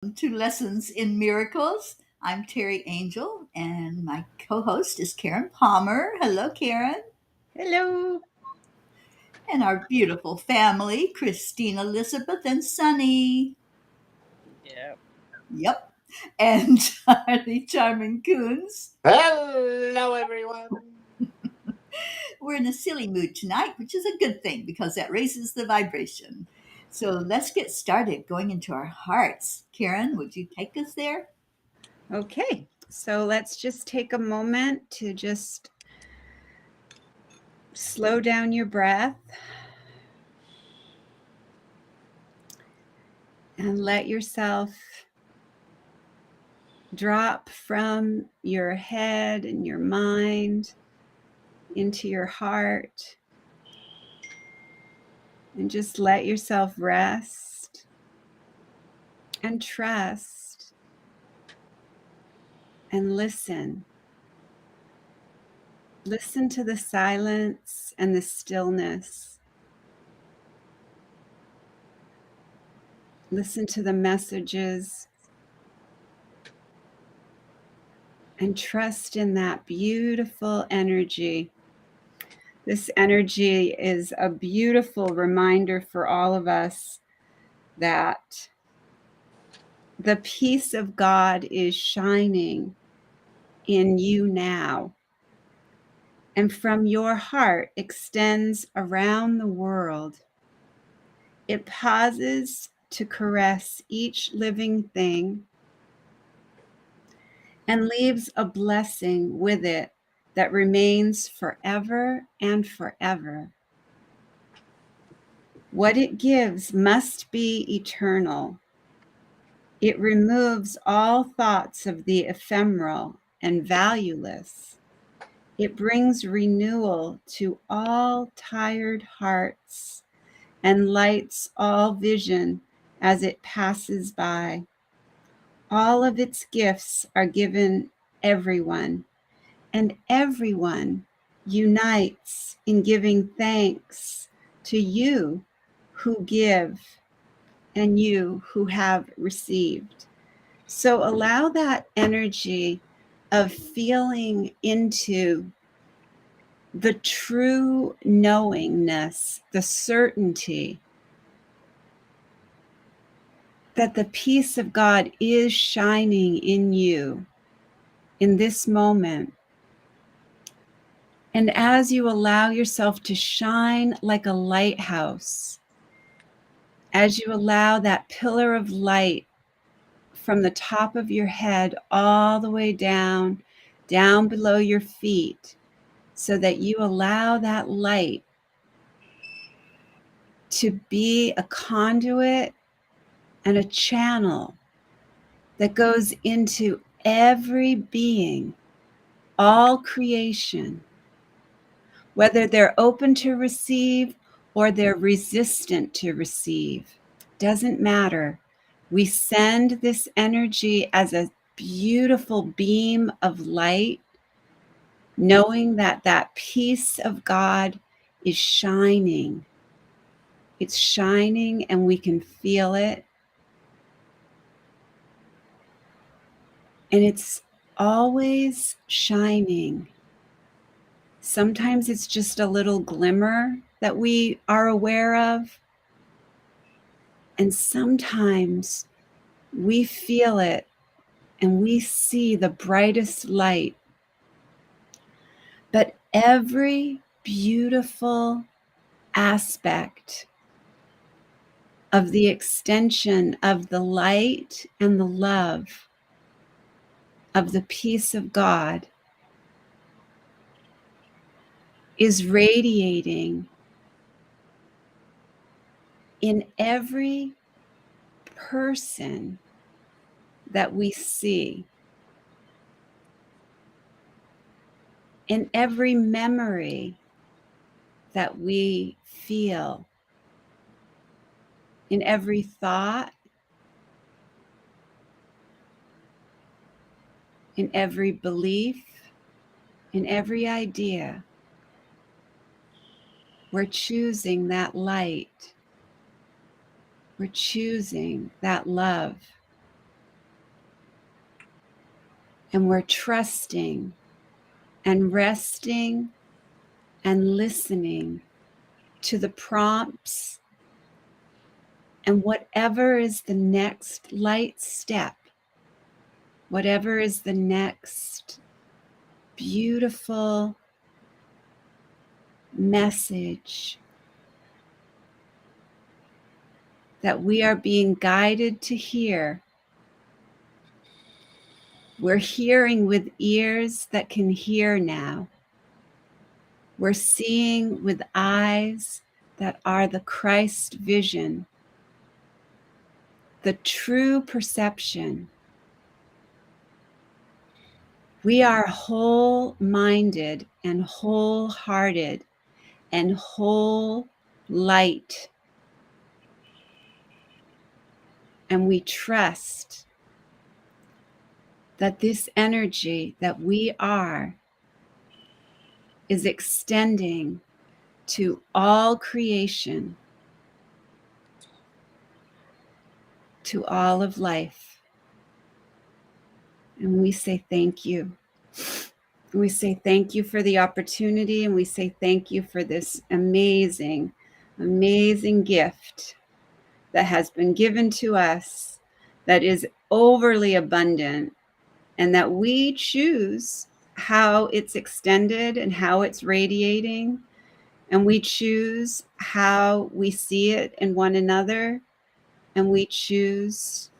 To Lessons in Miracles. I'm Teri Angel, and my co host is Karen Palmer. Hello, Karen. Hello. And our beautiful family, Christine, Elizabeth, and Sunny. Yeah. Yep. And Charlie Charming Coons. Hello, everyone. We're in a silly mood tonight, which is a good thing because that raises the vibration. So let's get started going into our hearts. Karen, would you take us there? Okay. So let's just take a moment to just slow down your breath and let yourself drop from your head and your mind into your heart. And just let yourself rest and trust and listen. Listen to the silence and the stillness. Listen to the messages and trust in that beautiful energy. This energy is a beautiful reminder for all of us that the peace of God is shining in you now, and from your heart extends around the world. It pauses to caress each living thing and leaves a blessing with it that remains forever and forever. What it gives must be eternal. It removes all thoughts of the ephemeral and valueless. It brings renewal to all tired hearts and lights all vision as it passes by. All of its gifts are given everyone, and everyone unites in giving thanks to you who give and you who have received. So allow that energy of feeling into the true knowingness, the certainty that the peace of God is shining in you in this moment. And as you allow yourself to shine like a lighthouse, as you allow that pillar of light from the top of your head all the way down below your feet, so that you allow that light to be a conduit and a channel that goes into every being, all creation, whether they're open to receive or they're resistant to receive. Doesn't matter. We send this energy as a beautiful beam of light, knowing that that peace of God is shining. It's shining and we can feel it. And it's always shining. Sometimes it's just a little glimmer that we are aware of. And sometimes we feel it and we see the brightest light. But every beautiful aspect of the extension of the light and the love of the peace of God is radiating in every person that we see, in every memory that we feel, in every thought, in every belief, in every idea. We're choosing that light. We're choosing that love. And we're trusting and resting and listening to the prompts and whatever is the next light step, whatever is the next beautiful message that we are being guided to hear. We're hearing with ears that can hear now. We're seeing with eyes that are the Christ vision, the true perception. We are whole-minded and wholehearted and whole light. And we trust that this energy that we are is extending to all creation, to all of life. And we say thank you. We say thank you for the opportunity, and we say thank you for this amazing, amazing gift that has been given to us, that is overly abundant, and that we choose how it's extended and how it's radiating, and we choose how we see it in one another, and we choose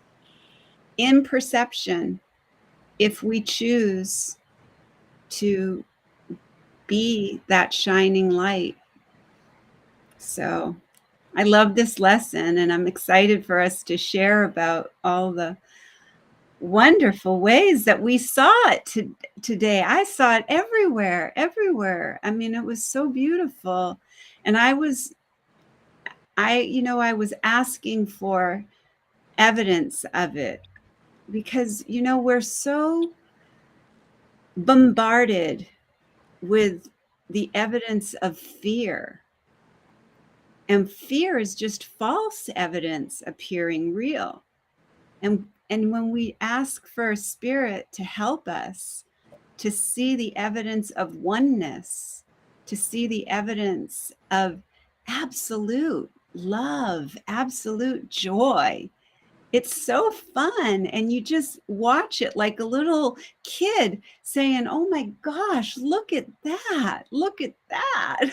in perception if we choose to be that shining light. So I love this lesson, and I'm excited for us to share about all the wonderful ways that we saw it today. I saw it everywhere. I mean, it was so beautiful. And I was asking for evidence of it because, we're so bombarded with the evidence of fear. And fear is just false evidence appearing real. And when we ask for a spirit to help us to see the evidence of oneness, to see the evidence of absolute love, absolute joy, it's so fun. And you just watch it like a little kid saying, oh my gosh, look at that. Look at that.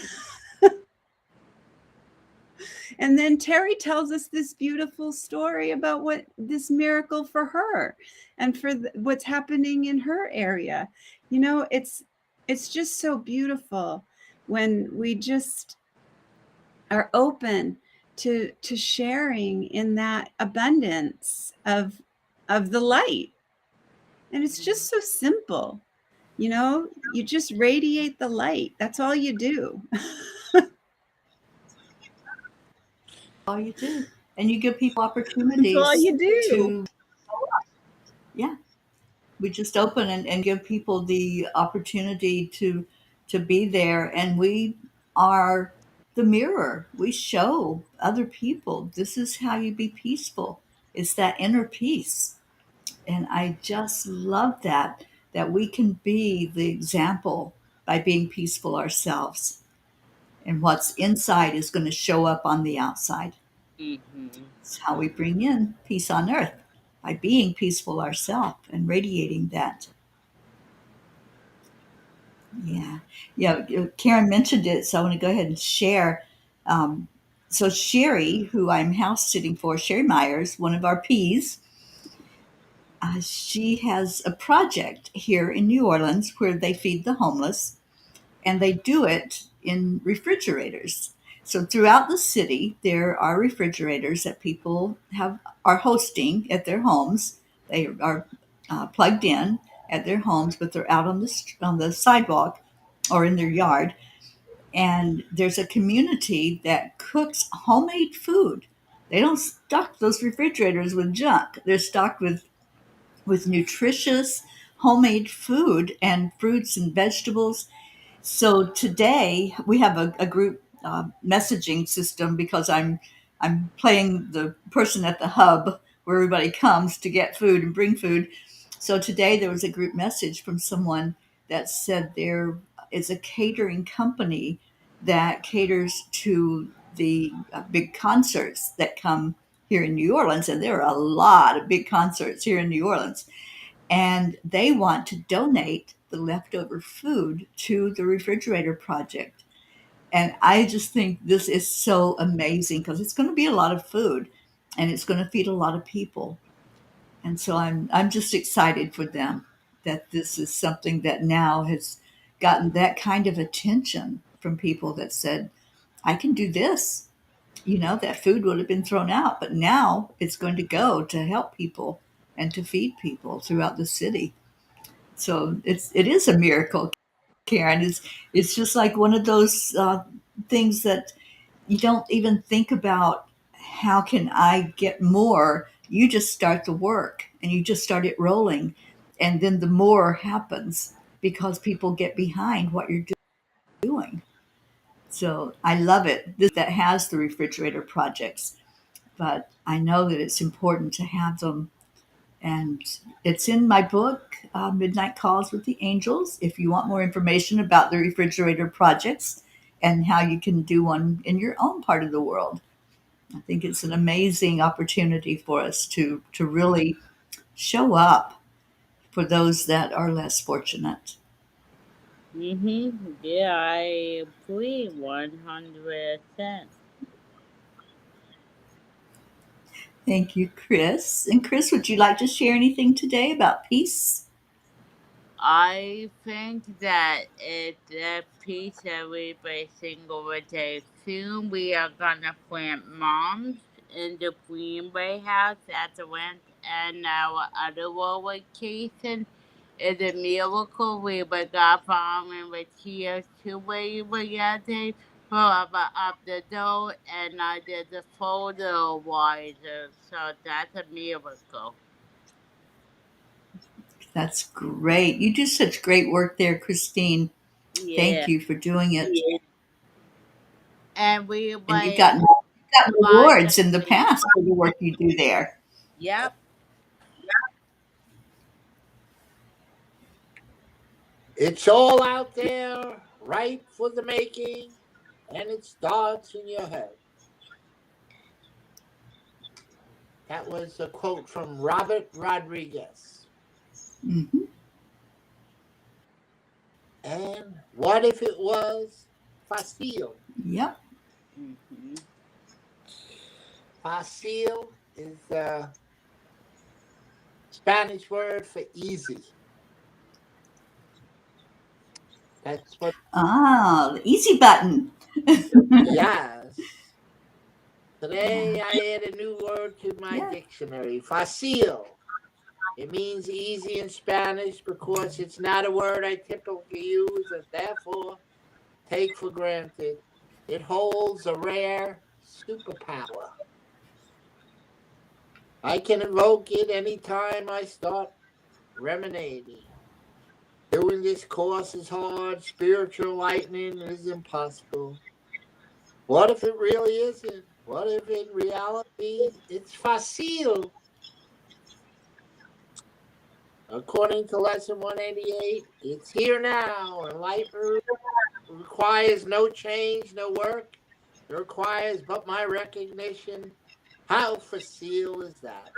And then Teri tells us this beautiful story about what this miracle for her and for what's happening in her area. It's just so beautiful when we just are open to sharing in that abundance of the light. And it's just so simple. You just radiate the light. That's all you do. All you do. And you give people That's all opportunities you do. yeah, we just open and give people the opportunity to be there. And we are the mirror. We show other people this is how you be peaceful. It's that inner peace. And I just love that we can be the example by being peaceful ourselves. And what's inside is going to show up on the outside. Mm-hmm. It's how we bring in peace on earth, by being peaceful ourselves and radiating that. Yeah. Yeah. Karen mentioned it, so I want to go ahead and share. Um, so, Sherry, who I'm house sitting for, Sherry Myers, one of our P's, she has a project here in New Orleans where they feed the homeless, and they do it in refrigerators. So throughout the city, there are refrigerators that people are hosting at their homes. They are plugged in at their homes, but they're out on the sidewalk or in their yard. And there's a community that cooks homemade food. They don't stock those refrigerators with junk. They're stocked with nutritious homemade food and fruits and vegetables. So today we have a group messaging system because I'm playing the person at the hub where everybody comes to get food and bring food. So today there was a group message from someone that said there is a catering company that caters to the big concerts that come here in New Orleans. And there are a lot of big concerts here in New Orleans. And they want to donate the leftover food to the refrigerator project. And I just think this is so amazing because it's going to be a lot of food and it's going to feed a lot of people. And so I'm just excited for them that this is something that now has gotten that kind of attention from people that said, I can do this. You know, that food would have been thrown out, but now it's going to go to help people and to feed people throughout the city. So it is a miracle, Karen. It's just like one of those things that you don't even think about. How can I get more? You just start the work and you just start it rolling, and then the more happens because people get behind what you're doing. So I love it. This that has the refrigerator projects, but I know that it's important to have them, and it's in my book, Midnight Calls with the Angels, if you want more information about the refrigerator projects and how you can do one in your own part of the world. I think it's an amazing opportunity for us to really show up for those that are less fortunate. Yeah, I agree 100%. Thank you, Chris. And Chris, would you like to share anything today about peace? I think that it's a piece every single day. Soon we are gonna plant moms in the Greenway house at the rent, and our other location is a miracle. We were got from and with tears to where you were yesterday. Forever up the door, and I did the photo wiser, so that's a miracle. That's great. You do such great work there, Christine. Yeah, Thank you for doing it. and we And you've like gotten like rewards in the past for the work you do there. yep. It's all out there, ripe for the making, and it starts in your head. That was a quote from Robert Rodriguez. Hmm. And what if it was facile? Yep. hmm Facile is the Spanish word for easy. That's what, Ah, the easy button. yes. Today Yeah. I add a new word to my Yeah. dictionary. Facile. It means easy in Spanish because it's not a word I typically use and therefore take for granted. It holds a rare superpower. I can invoke it anytime I start ruminating. Doing this course is hard, spiritual lightning is impossible. What if it really isn't? What if in reality it's facile? According to lesson 188, it's here now, and life requires no change, no work. It requires but my recognition. How facile is that?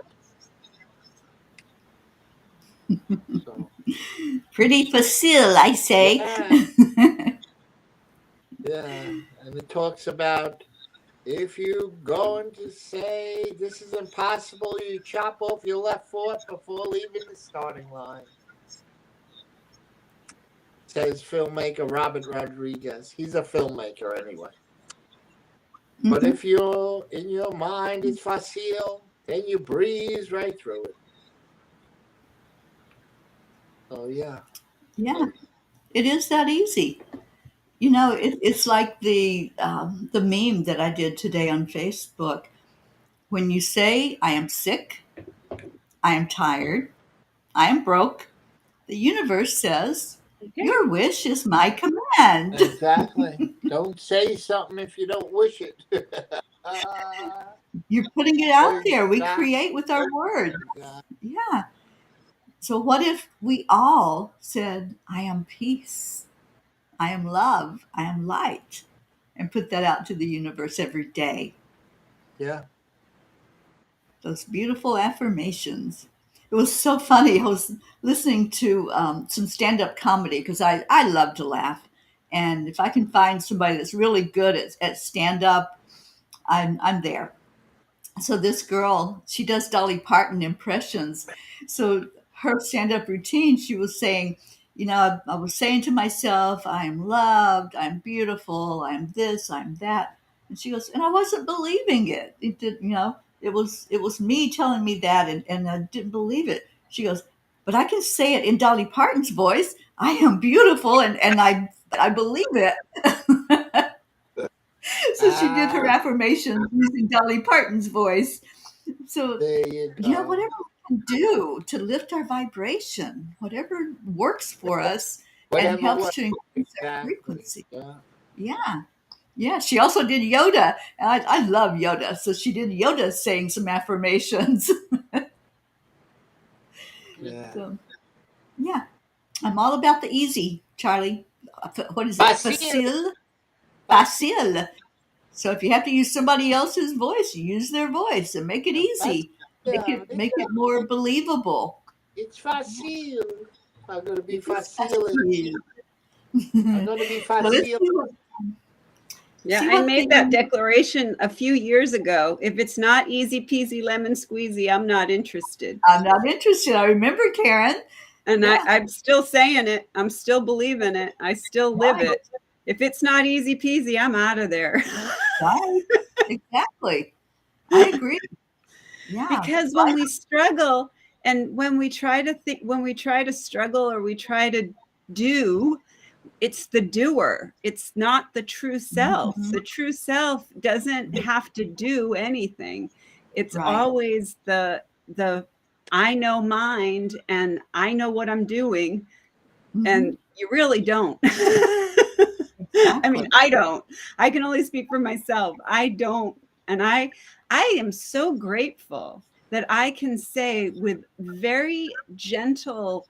So, Pretty facile, I say. yeah, yeah. And it talks about if you going to say this is impossible, you chop off your left foot before leaving the starting line. Says filmmaker Robert Rodriguez. He's a filmmaker anyway. But Hmm. if you're in your mind it's facile, then you breeze right through it. Oh yeah. Yeah, it is that easy. You know, it's like the meme that I did today on Facebook. When you say, "I am sick," "I am tired," "I am broke," the universe says, "Your wish is my command." Exactly. Don't say something if you don't wish it. You're putting it out there. We Exactly. create with our words. Yeah. So, what if we all said, I am peace, I am love, I am light, and put that out to the universe every day? Yeah. Those beautiful affirmations. It was so funny. I was listening to some stand up comedy because I love to laugh. And if I can find somebody that's really good at stand up, I'm there. So this girl, she does Dolly Parton impressions. So her stand-up routine, she was saying, I was saying to myself, I'm loved, I'm beautiful, I'm this, I'm that. And she goes, and I wasn't believing it. It did, it was me telling me that, and I didn't believe it. She goes, but I can say it in Dolly Parton's voice. I am beautiful, and I believe it. So she did her Ah, affirmations using Dolly Parton's voice. So, there you go. whatever we can do to lift our vibration, whatever works for us and Whatever helps works. to increase our Exactly. frequency. Yeah. Yeah. Yeah. She also did yoga. And I love Yoda. So she did Yoda saying some affirmations. Yeah. So, yeah. I'm all about the easy, Charlie. What is it? Facile. Facile? Facile. Facile. So if you have to use somebody else's voice, use their voice and make it easy. Make Yeah. it make it more believable. It's facile. I'm gonna be It is facile. facile. I'm gonna be So let's facile. Yeah, see I what the made that declaration a few years ago. If it's not easy peasy lemon squeezy, I'm not interested. I'm not interested. I remember Karen. And Yeah, I'm still saying it. I'm still believing it. I still live right, it. If it's not easy peasy, I'm out of there. right. Exactly. I agree. Yeah. Because when we struggle and when we try to think, when we try to struggle or we try to do, it's the doer. It's not the true self. Mhm. The true self doesn't have to do anything. It's Right. always the I know mind and I know what I'm doing, Mhm. and you really don't. I mean, Exactly. I don't. I can only speak for myself. I don't. And I am so grateful that I can say with very gentle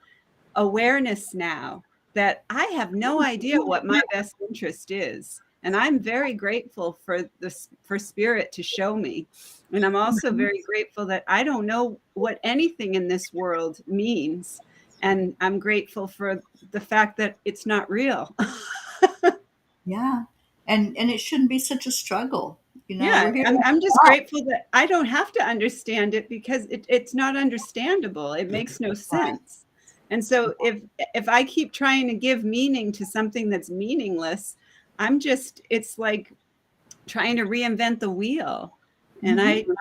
awareness now that I have no idea what my best interest is. And I'm very grateful for this, for spirit to show me. And I'm also Mhm. very grateful that I don't know what anything in this world means. And I'm grateful for the fact that it's not real. Yeah. And it shouldn't be such a struggle. Yeah, We're here to I'm just help. grateful that I don't have to understand it because it's not understandable. It makes no Right. sense. And so if I keep trying to give meaning to something that's meaningless, it's like trying to reinvent the wheel. And Mhm.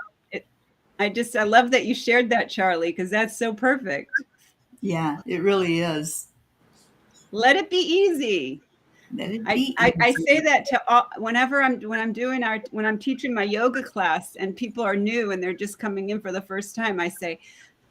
I love that you shared that, Charlie, because that's so perfect. Yeah, it really is. Let it be easy. Let it I, be I, I easy. say that to all, whenever when I'm teaching my yoga class and people are new and they're just coming in for the first time, I say,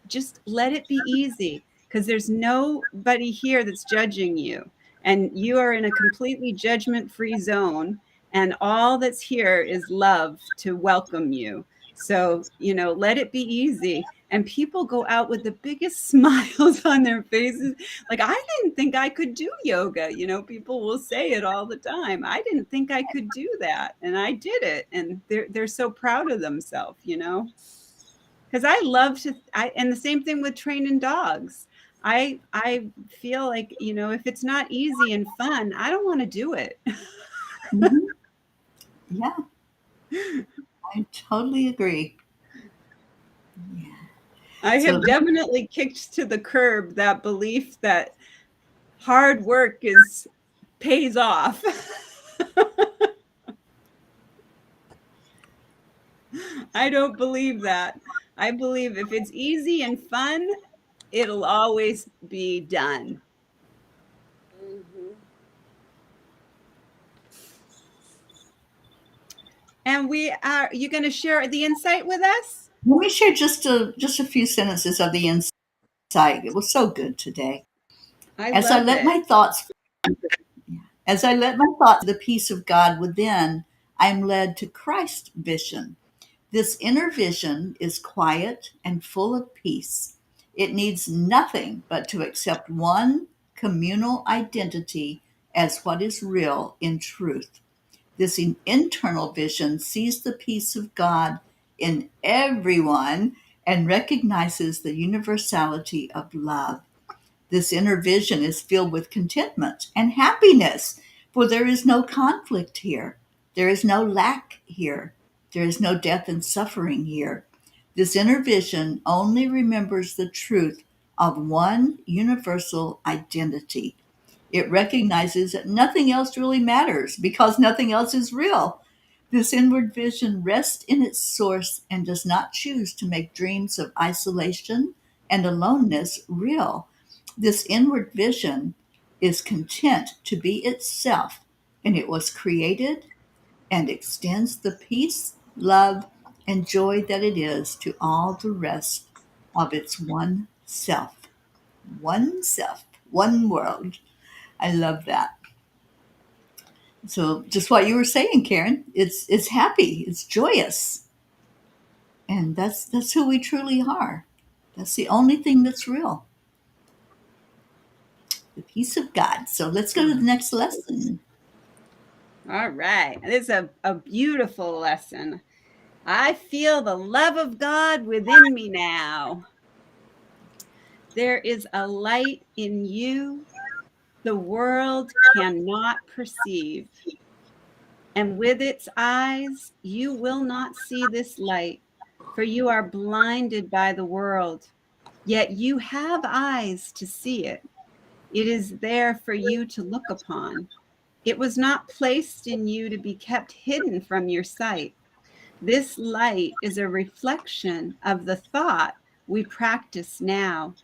just let it be easy because there's nobody here that's judging you. And you are in a completely judgment-free zone. And all that's here is love to welcome you. So, let it be easy. And people go out with the biggest smiles on their faces. Like, I didn't think I could do yoga. People will say it all the time. I didn't think I could do that. And I did it. And they're so proud of themselves. Because I love and the same thing with training dogs. I feel like, if it's not easy and fun, I don't want to do it. Mhm. Yeah, I totally agree. Yeah. I So have definitely kicked to the curb that belief that hard work pays off. I don't believe that. I believe if it's easy and fun, it'll always be done. And you going to share the insight with us? let me share just a few sentences of the insight. It was so good today. I As I love let it. my thoughts as I let my thoughts the peace of God within, I am led to Christ vision. This inner vision is quiet and full of peace. It needs nothing but to accept one communal identity as what is real in truth. This internal vision sees the peace of God in everyone and recognizes the universality of love. This inner vision is filled with contentment and happiness, for there is no conflict here. There is no lack here. There is no death and suffering here. This inner vision only remembers the truth of one universal identity. It recognizes that nothing else really matters because nothing else is real. This inward vision rests in its source and does not choose to make dreams of isolation and aloneness real. This inward vision is content to be itself, and it was created and extends the peace, love, and joy that it is to all the rest of its one self. One self, one world. I love that. So just what you were saying, Karen, it's happy, it's joyous. And that's who we truly are. That's the only thing that's real. The peace of God. So let's go to the next lesson. All right. This is a beautiful lesson. I feel the love of God within me now. There is a light in you the world cannot perceive. And with its eyes, you will not see this light, for you are blinded by the world. Yet you have eyes to see it. It is there for you to look upon. It was not placed in you to be kept hidden from your sight. This light is a reflection of the thought we practice now.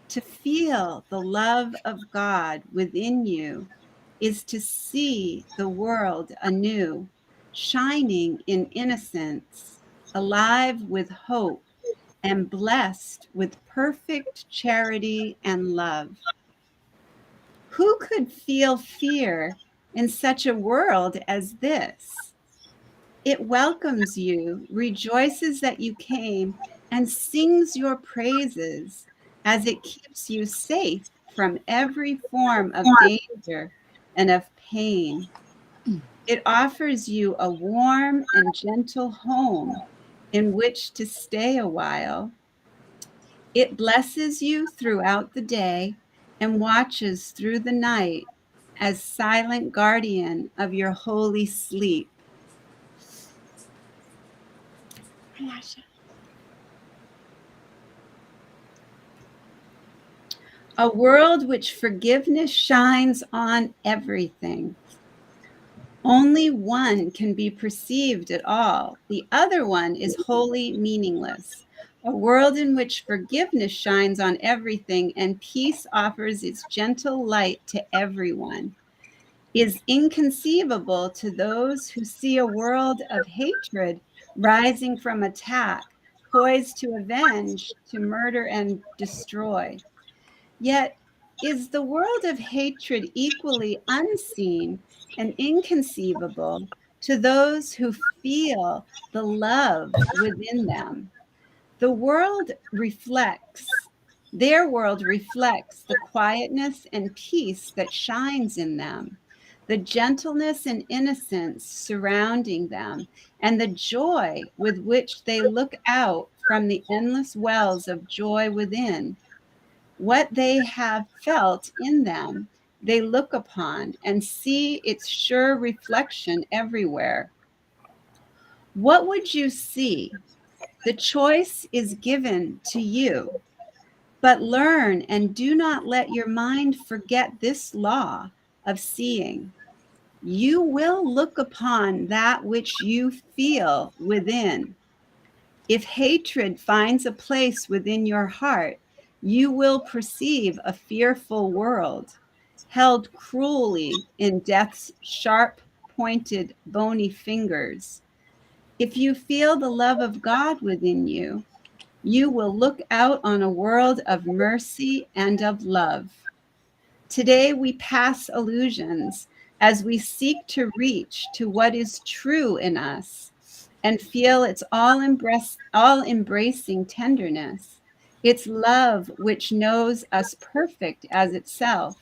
To feel the love of God within you is to see the world anew, shining in innocence, alive with hope, and blessed with perfect charity and love. Who could feel fear in such a world as this? It welcomes you, rejoices that you came, and sings your praises as it keeps you safe from every form of danger and of pain. It offers you a warm and gentle home in which to stay a while. It blesses you throughout the day and watches through the night as silent guardian of your holy sleep. A world which forgiveness shines on everything. Only one can be perceived at all. The other one is wholly meaningless. A world in which forgiveness shines on everything and peace offers its gentle light to everyone is inconceivable to those who see a world of hatred rising from attack, poised to avenge, to murder and destroy. Yet, is the world of hatred equally unseen and inconceivable to those who feel the love within them? The world reflects, their world reflects the quietness and peace that shines in them, the gentleness and innocence surrounding them, and the joy with which they look out from the endless wells of joy within. What they have felt in them, they look upon and see its sure reflection everywhere. What would you see? The choice is given to you, but learn and do not let your mind forget this law of seeing. You will look upon that which you feel within. If hatred finds a place within your heart, you will perceive a fearful world, held cruelly in death's sharp, pointed, bony fingers. If you feel the love of God within you, you will look out on a world of mercy and of love. Today we pass illusions as we seek to reach to what is true in us and feel its all embracing tenderness. It's love which knows us perfect as itself.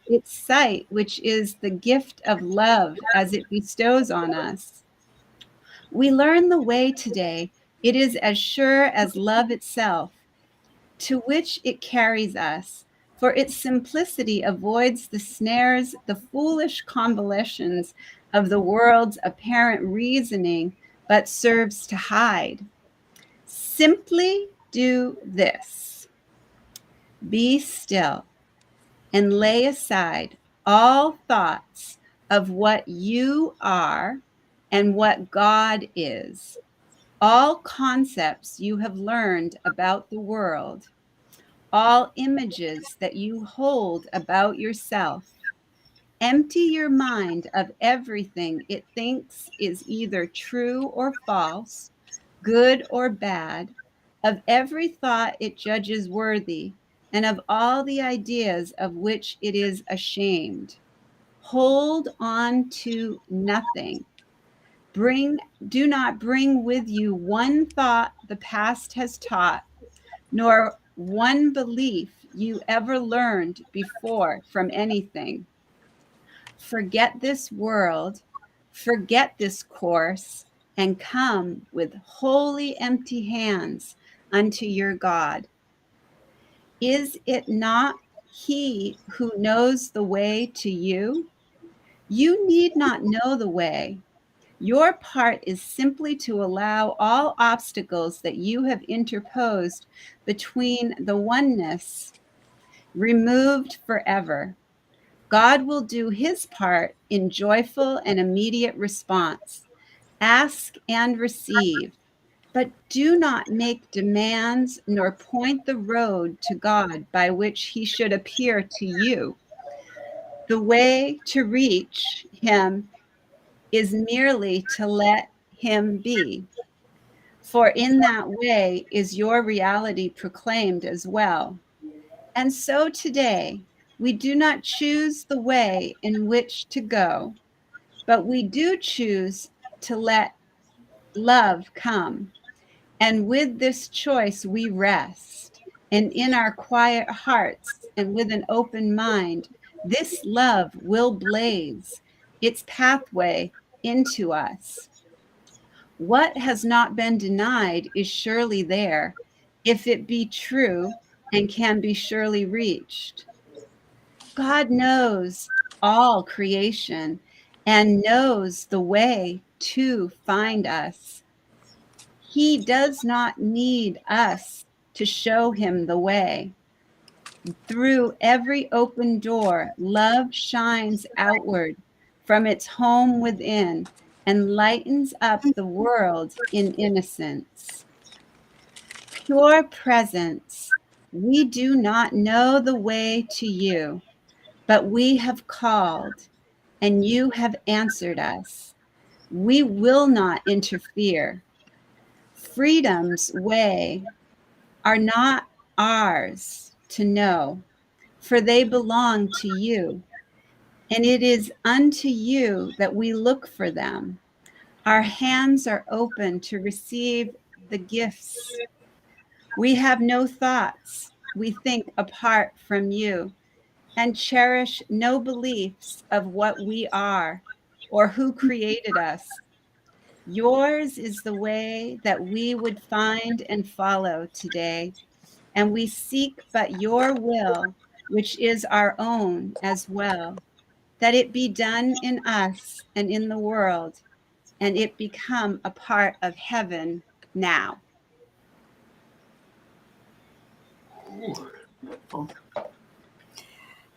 It's sight which is the gift of love as it bestows on us. We learn the way today. It is as sure as love itself, to which it carries us, for its simplicity avoids the snares, the foolish convolutions of the world's apparent reasoning, but serves to hide. Simply do this: be still and lay aside all thoughts of what you are and what God is, all concepts you have learned about the world, all images that you hold about yourself. Empty your mind of everything it thinks is either true or false, good or bad, of every thought it judges worthy, and of all the ideas of which it is ashamed. Hold on to nothing. Do not bring with you one thought the past has taught, nor one belief you ever learned before from anything. Forget this world, forget this course, and come with wholly empty hands unto your God. Is it not He who knows the way to you? You need not know the way. Your part is simply to allow all obstacles that you have interposed between the oneness removed forever. God will do his part in joyful and immediate response. Ask and receive, but do not make demands nor point the road to God by which he should appear to you. The way to reach him is merely to let him be, for in that way is your reality proclaimed as well. And so today, we do not choose the way in which to go, but we do choose to let love come. And with this choice, we rest. And in our quiet hearts and with an open mind, this love will blaze its pathway into us. What has not been denied is surely there, if it be true and can be surely reached. God knows all creation and knows the way to find us. He does not need us to show him the way. Through every open door, love shines outward from its home within and lightens up the world in innocence. Pure presence, we do not know the way to you, but we have called and you have answered us. We will not interfere. Freedom's way are not ours to know, for they belong to you. And it is unto you that we look for them. Our hands are open to receive the gifts. We have no thoughts. We think apart from you and cherish no beliefs of what we are or who created us. Yours is the way that we would find and follow today, and we seek but your will, which is our own as well, that it be done in us and in the world, and it become a part of heaven now.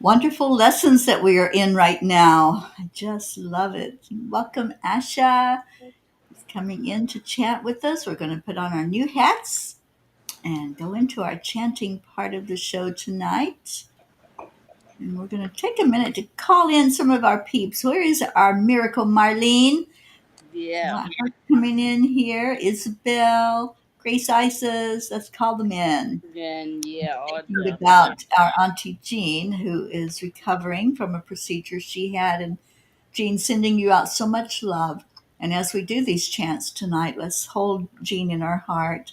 Wonderful lessons that we are in right now. I just love it. Welcome, Asha. Is coming in to chant with us. We're going to put on our new hats and go into our chanting part of the show tonight. And we're going to take a minute to call in some of our peeps. Where is our miracle Marlene? Yeah. Want her coming in here. Isabel, Grace Isis. Let's call them in. And yeah, all Thinking the about our Auntie Jean, who is recovering from a procedure she had. And Jean, sending you out so much love. And as we do these chants tonight, let's hold Jean in our heart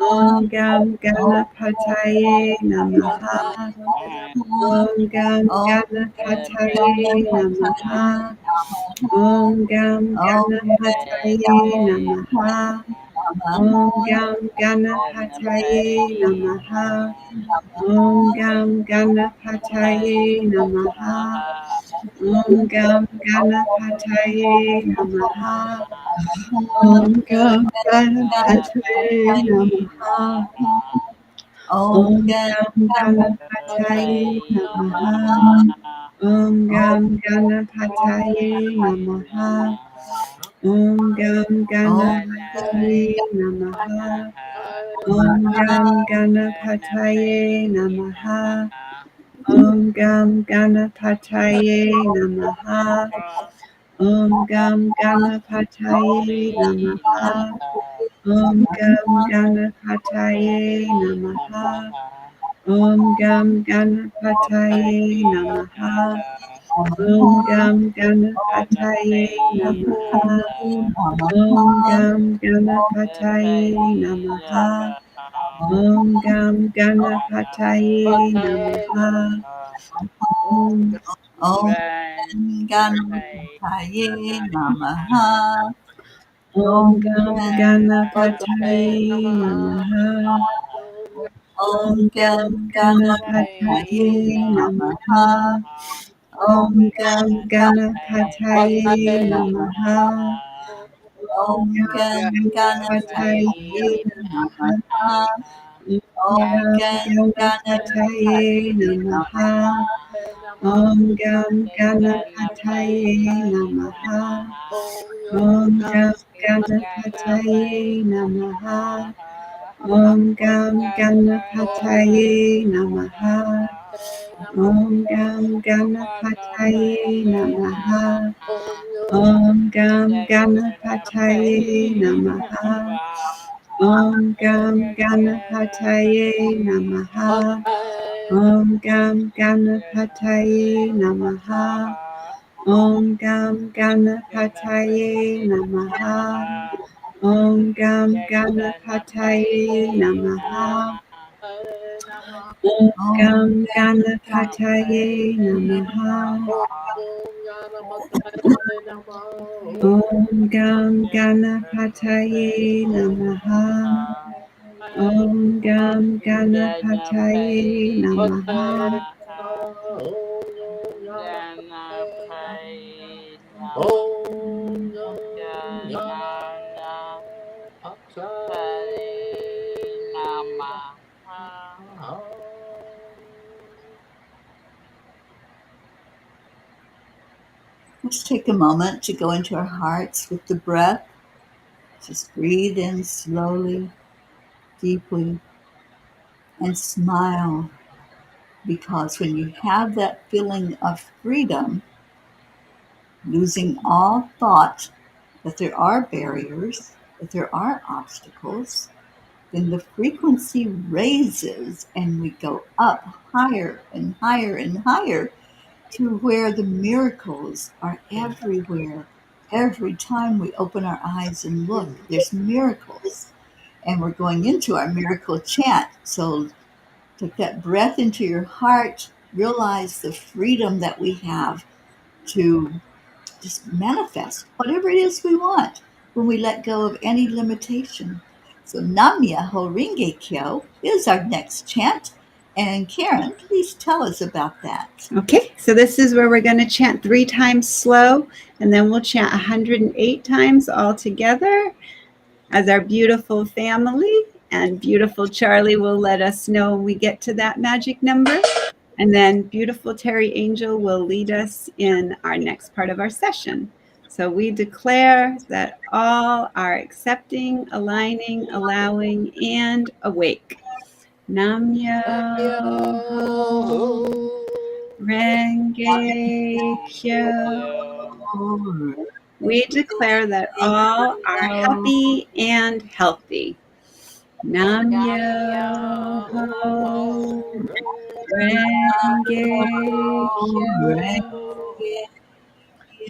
Om Gam Ganapataye Namaha. Om Gam Ganapataye Namaha. Om Gam Ganapataye Namaha. Om Gam Ganapataye Namaha. Om Gam Ganapataye Namaha. Om Gam Ganapataye Namaha. Om Gam Ganapataye Namaha. Om Gam Ganapataye Namaha. Om Gam Ganapataye Namaha. Om Gam Ganapataye Namaha. Om Gam Ganapataye Namaha. Om Gam Ganapataye Namaha. Om Gam Ganapataye Namaha. Om Gam Ganapataye Namaha. Om Gam Ganapataye Namaha. Om Gam Ganapataye Namaha. Om Gam Ganapataye Namaha. Om Gam Ganapataye Namaha. Om Ganapataye Namaha. Om Gam Ganapataye Namaha. Om Gam Ganapataye Namaha. Om Gam Ganapataye Namaha. Om Gam Ganapataye Namaha. Om Gam Ganapataye Namaha. Om Gam Ganapataye Namaha. Om Gam Ganapataye Namaha. Om Gam Ganapataye Namaha. Om Gam Ganapataye Namaha. Om Gam Ganapataye Namaha. Om Gam Ganapataye Namaha. Om Gam Ganapataye Namaha. Om Gam Ganapataye Namaha. Om Gam Ganapataye Namaha. Om Gam Ganapataye Namaha. Om Gam Ganapataye Namaha. Om Gam Ganapataye Namaha. Let's take a moment to go into our hearts with the breath. Just breathe in slowly, deeply, and smile. Because when you have that feeling of freedom, losing all thought that there are barriers, that there are obstacles, then the frequency raises and we go up higher and higher and higher to where the miracles are everywhere. Every time we open our eyes and look, there's miracles. And we're going into our miracle chant. So take that breath into your heart, realize the freedom that we have to just manifest whatever it is we want when we let go of any limitation. So Nam Myoho Renge Kyo is our next chant. And Karen, please tell us about that. Okay, so this is where we're going to chant 3 times slow, and then we'll chant 108 times all together as our beautiful family. And beautiful Charlie will let us know when we get to that magic number. And then beautiful Teri Angel will lead us in our next part of our session. So we declare that all are accepting, aligning, allowing, and awake. Nam Myoho Renge Kyo. We declare that all are happy and healthy. Nam Myoho Renge Kyo.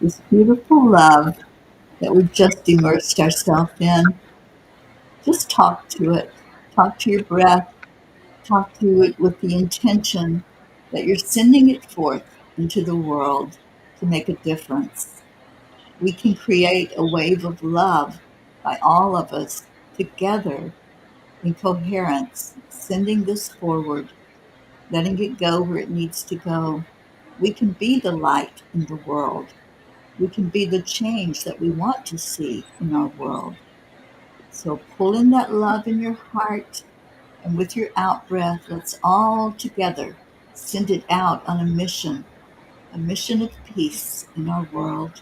This beautiful love that we've just immersed ourselves in. Just talk to it. Talk to your breath. Talk to it with the intention that you're sending it forth into the world to make a difference. We can create a wave of love by all of us together in coherence, sending this forward, letting it go where it needs to go. We can be the light in the world. We can be the change that we want to see in our world. So pull in that love in your heart, and with your out breath, let's all together send it out on a mission of peace in our world.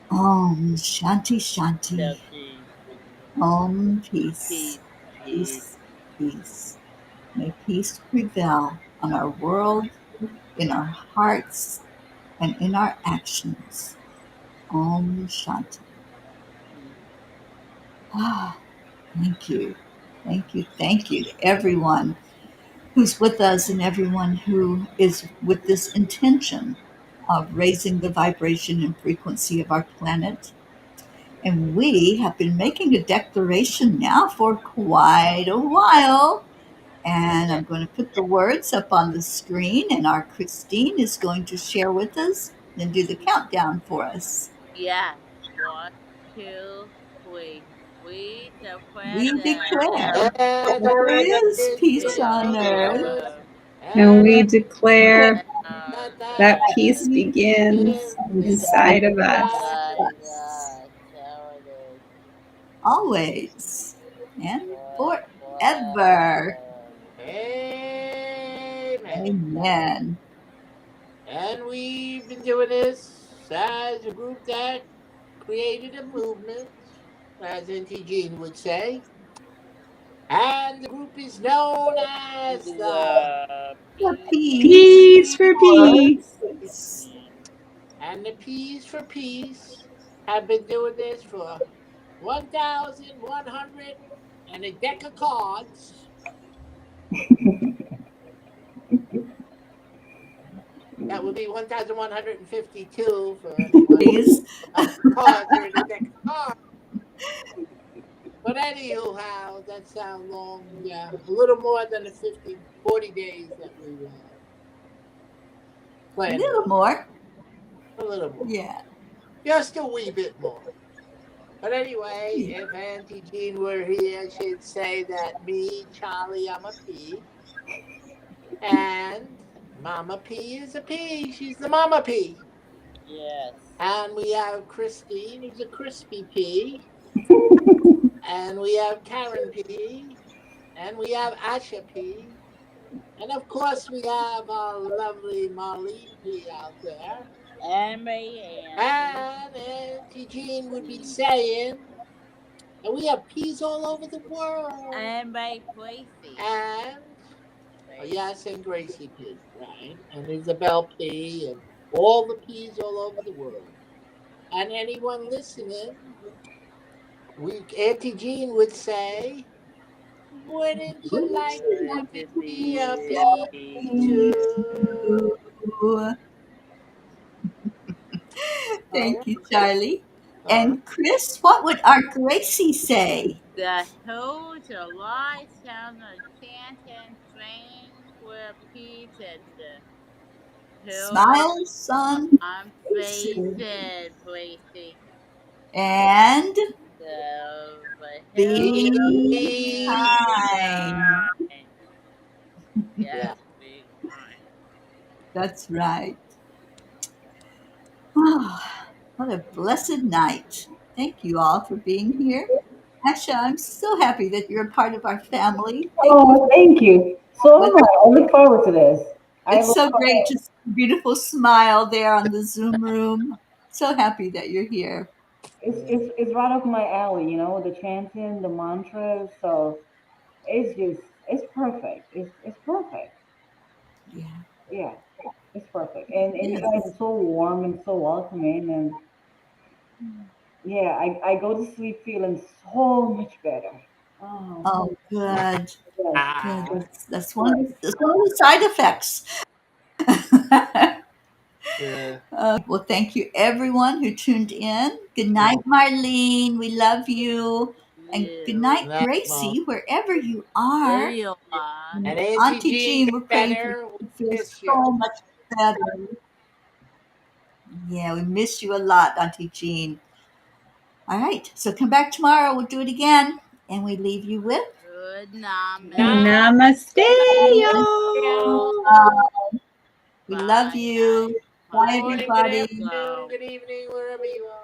Om Shanti Shanti. Shanti. Om Peace. Peace, peace. Peace, peace. May peace prevail on our world, in our hearts, and in our actions. Om Shanti. Ah, thank you. Thank you. Thank you to everyone who's with us and everyone who is with this intention of raising the vibration and frequency of our planet. And we have been making a declaration now for quite a while. And Yeah. I'm going to put the words up on the screen, and our Christine is going to share with us and do the countdown for us. Yes. 1, 2, 3. We declare We that declare And that there there is is peace peace on on earth, earth, uh, And we and declare that that that peace peace begins begins inside inside of of us. inside us, yes, so it is. always and forever. Forever. Amen. Amen. And we've been doing this as a group that created a movement, as N.T. Gene would say. And the group is known as the The The peace. peace Peace for for peace. peace. And the Peas for Peace have been doing this for 1,100 and a deck of cards. That would be 1,152 for anyone Please. how many cards are in a deck of cards. But anywho, how that's how long, yeah, a little more than the 40 days that we A planned little on. more. A little more. Yeah. Just a wee bit more. But anyway, Yeah. if Auntie Jean were here, she'd say that me, Charlie, I'm a P. And Mama P is a P. She's the Mama P. Yes. And we have Christine, who's a crispy P. And we have Karen P. And we have Asha P. And of course, we have our lovely Marlene P out there. And Marianne. And Auntie Jean would be saying, and we have P's all over the world. And by Tracy. And yes, and Gracie P, right? And Isabel P, and all the P's all over the world. And anyone listening, Auntie Jean would say, wouldn't you like Good to to be a be P too? All Thank you, right, Charlie. all right. And Chris, what would our Gracie say? the whole July sound of chanting, praying with peace and the whole Smiles on I'm faces. facing, Tracy. And The Be Be kind. yeah. Yes, be kind. That's right. Oh, what a blessed night. Thank you all for being here. Asha, I'm so happy that you're a part of our family. Thank you. Oh, thank you. So What, am I. I look forward to this. I it's look so great forward. to see your beautiful smile there on the Zoom room. So happy that you're here. It's right up my alley, you know, the chanting, the mantras. So it's perfect. It's perfect. Yeah. Yeah, it's perfect. And you guys Yes. are so warm and so welcoming. And yeah, I go to sleep feeling so much better. Oh, Oh, good. yes, Good. Ah, yes. That's one of the side effects. yeah. Well, thank you everyone who tuned in. Good night, Marlene. We love you. And good You. night, Night, Mom. Gracie, wherever you There are. you are. And Auntie Auntie Jean, Jean, we're get praying for you better. We to feel miss you. so much better. Yeah, we miss you a lot, Auntie Jean. All right, so come back tomorrow. We'll do it again. And we leave you with Good namaste. Namaste, Now, y'all. we love Bye night. you. good Bye, morning, good everybody. afternoon, Go. good evening, wherever you are.